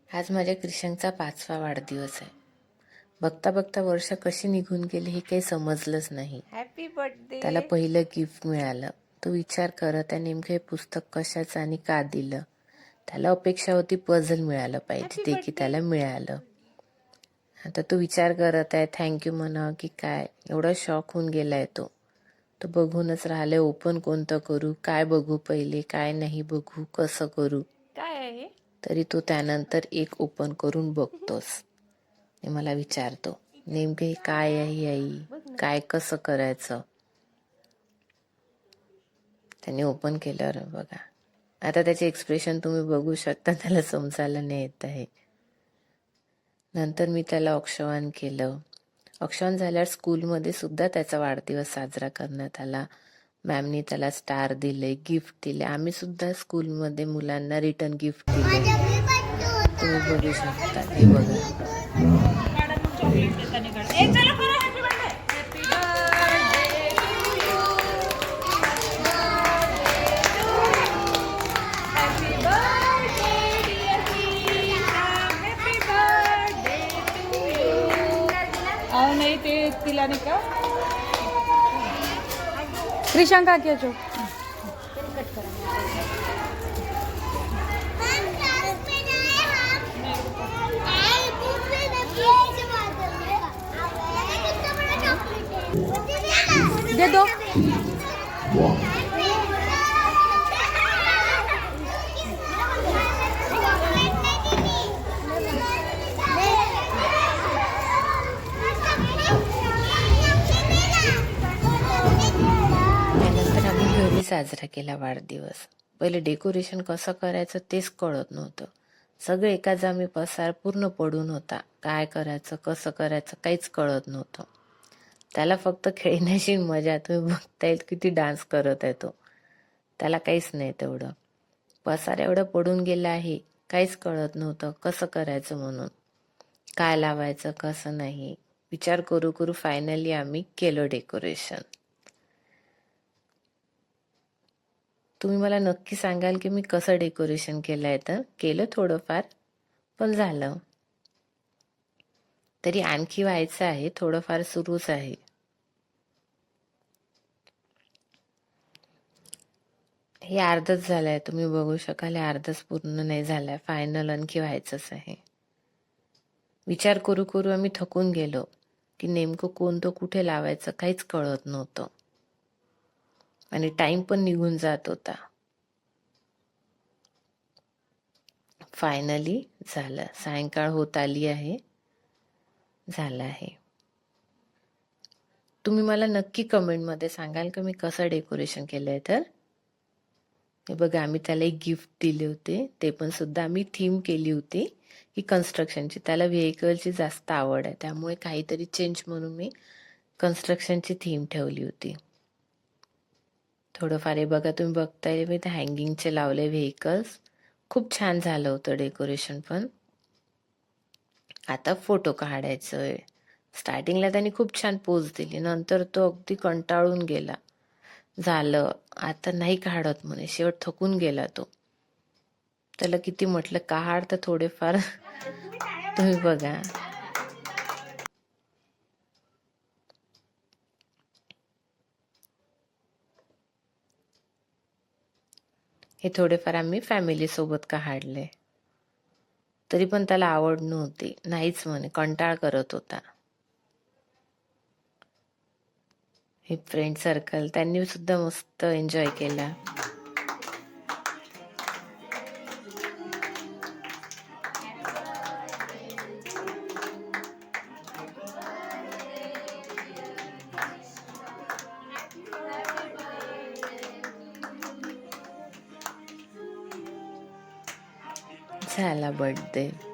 आज माझ्या क्रिशंकचा 5वा वाढदिवस आहे. बघता बघता वर्ष कशी निघून गेली हे काही समजलंच नाही. Happy birthday. त्याला पहिलं गिफ्ट मिळालं. तो विचार करत आहे नेमकं हे पुस्तक कशाचं आणि का दिलं. त्याला अपेक्षा होती पझल मिळालं पाहिजे, ते की त्याला मिळालं. आता तो विचार करत आहे थँक्यू म्हणा की काय. एवढा शॉक होऊन गेलाय तो बघूनच राहिलाय ओपन कोणतं करू, काय बघू पहिले, काय नाही बघू, कसं करू. काय आहे? तरी तो त्यानंतर एक ओपन करून बघतोस. मला विचारतो नेमके हे काय आहे आई, काय कसं करायचं. त्याने ओपन केल्यावर बघा आता त्याचे एक्सप्रेशन तुम्ही बघू शकता, त्याला समजायला नाही येत आहे. नंतर मी त्याला औक्षवान केलं. औक्षवान झाल्यावर स्कूलमध्ये सुद्धा त्याचा वाढदिवस साजरा करण्यात आला. मॅमनी त्याला स्टार दिले, गिफ्ट दिले. आम्ही सुद्धा स्कूलमध्ये मुलांना रिटर्न गिफ्ट दिले. तुम्ही बघू शकता हे बघा. नाही ते तिला नाही का क्रिशांक काक्याचो दे दो. साजरा केला वाढदिवस. पहिले डेकोरेशन कसं करायचं तेच कळत नव्हतं. सगळं एका जामी पसार पूर्ण पडून होता. काय करायचं कसं करायचं काहीच कळत नव्हतं. त्याला फक्त खेळण्याची मजा. तुम्ही बघता येईल किती डान्स करत आहे तो. त्याला काहीच नाही तेवढं. पसार एवढं पडून गेलं आहे, काहीच कळत नव्हतं कसं करायचं म्हणून, काय लावायचं कसं नाही. विचार करू करू फायनली आम्ही केलं डेकोरेशन. तुम्ही मला नक्की सांगाल की मी कसं डेकोरेशन केलंय. तर केलं थोडंफार पण झालं. तरी आणखी व्हायचं आहे, थोडंफार सुरूच आहे. हे अर्धच झालंय, तुम्ही बघू शकाल. हे अर्धच पूर्ण नाही झालंय, फायनल आणखी व्हायचंच आहे. विचार करू करू आम्ही थकून गेलो की नेमकं कोणतं कुठे लावायचं काहीच कळत नव्हतं आणि टाइम पण निघून जात होता. फायनली झालं. सायंकाळ होत आली आहे, झालं आहे. तुम्ही मला नक्की कमेंटमध्ये सांगाल की मी कसं डेकोरेशन केलंय. तर हे बघा आम्ही त्याला एक गिफ्ट दिले होते, ते पण सुद्धा आम्ही थीम केली होती की कन्स्ट्रक्शनची. त्याला व्हेकलची जास्त आवड आहे, त्यामुळे काहीतरी चेंज म्हणून मी कन्स्ट्रक्शनची थीम ठेवली होती. थोडंफार हे बघा तुम्ही बघताय मी ते हँगिंगचे लावले व्हेकल्स. खूप छान झालं होतं डेकोरेशन. पण आता फोटो काढायचं. स्टार्टिंगला त्यांनी खूप छान पोज दिली, नंतर तो अगदी कंटाळून गेला. झालं आता नाही काढत म्हणे, शेवट थकून गेला तो. त्याला किती म्हटलं काढ तर थोडेफार. तुम्ही बघा हे थोडेफार आम्ही फॅमिली सोबत काढले. तरी पण त्याला आवड नव्हती, नाहीच म्हणे, कंटाळ करत होता. हे फ्रेंड सर्कल त्यांनी सुद्धा मस्त एन्जॉय केला. झाला बर्थडे.